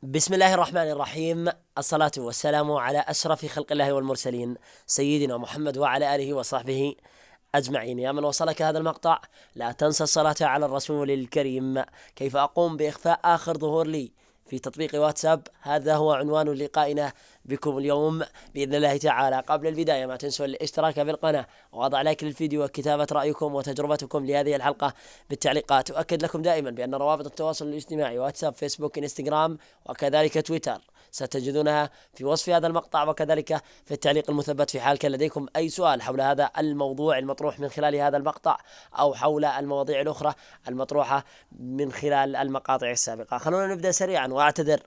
بسم الله الرحمن الرحيم. الصلاة والسلام على أشرف خلق الله والمرسلين سيدنا محمد وعلى آله وصحبه أجمعين. يا من وصلك هذا المقطع لا تنسى الصلاة على الرسول الكريم. كيف أقوم بإخفاء آخر ظهور لي في تطبيق واتساب؟ هذا هو عنوان لقائنا بكم اليوم بإذن الله تعالى. قبل البداية ما تنسوا الاشتراك بالقناة ووضع لايك للفيديو وكتابة رأيكم وتجربتكم لهذه الحلقة بالتعليقات. أؤكد لكم دائما بأن روابط التواصل الاجتماعي واتساب، فيسبوك، انستغرام وكذلك تويتر ستجدونها في وصف هذا المقطع وكذلك في التعليق المثبت في حال كان لديكم أي سؤال حول هذا الموضوع المطروح من خلال هذا المقطع أو حول المواضيع الأخرى المطروحة من خلال المقاطع السابقة. خلونا نبدأ سريعا، وأعتذر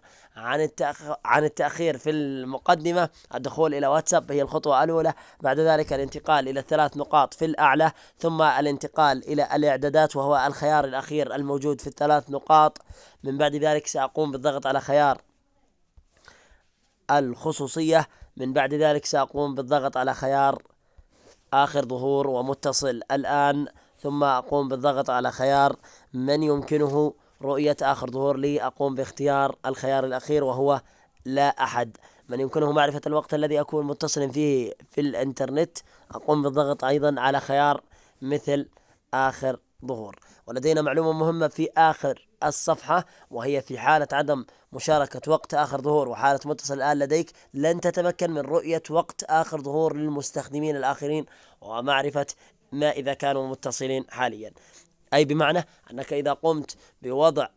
عن التأخير في المقدمة. الدخول إلى واتساب هي الخطوة الأولى، بعد ذلك الانتقال إلى الثلاث نقاط في الأعلى، ثم الانتقال إلى الإعدادات وهو الخيار الأخير الموجود في الثلاث نقاط. من بعد ذلك سأقوم بالضغط على خيار الخصوصية. من بعد ذلك سأقوم بالضغط على خيار آخر ظهور ومتصل الآن، ثم أقوم بالضغط على خيار من يمكنه رؤية آخر ظهور لي. أقوم باختيار الخيار الأخير وهو لا أحد. من يمكنه معرفة الوقت الذي أكون متصل فيه في الإنترنت، أقوم بالضغط أيضا على خيار مثل آخر ظهور. ولدينا معلومة مهمة في آخر الصفحة، وهي في حالة عدم مشاركة وقت آخر ظهور وحالة متصل الآن لديك لن تتمكن من رؤية وقت آخر ظهور للمستخدمين الآخرين ومعرفة ما إذا كانوا متصلين حاليا. أي بمعنى أنك إذا قمت بوضع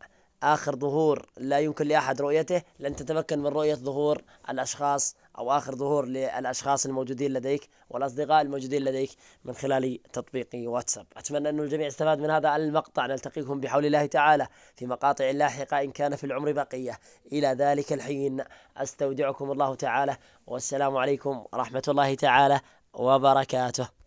آخر ظهور لا يمكن لأحد رؤيته لن تتمكن من رؤية ظهور الأشخاص أو آخر ظهور للأشخاص الموجودين لديك والأصدقاء الموجودين لديك من خلال تطبيق واتساب. أتمنى أن الجميع استفاد من هذا المقطع. نلتقيكم بحول الله تعالى في مقاطع لاحقة إن كان في العمر بقية. إلى ذلك الحين أستودعكم الله تعالى، والسلام عليكم ورحمة الله تعالى وبركاته.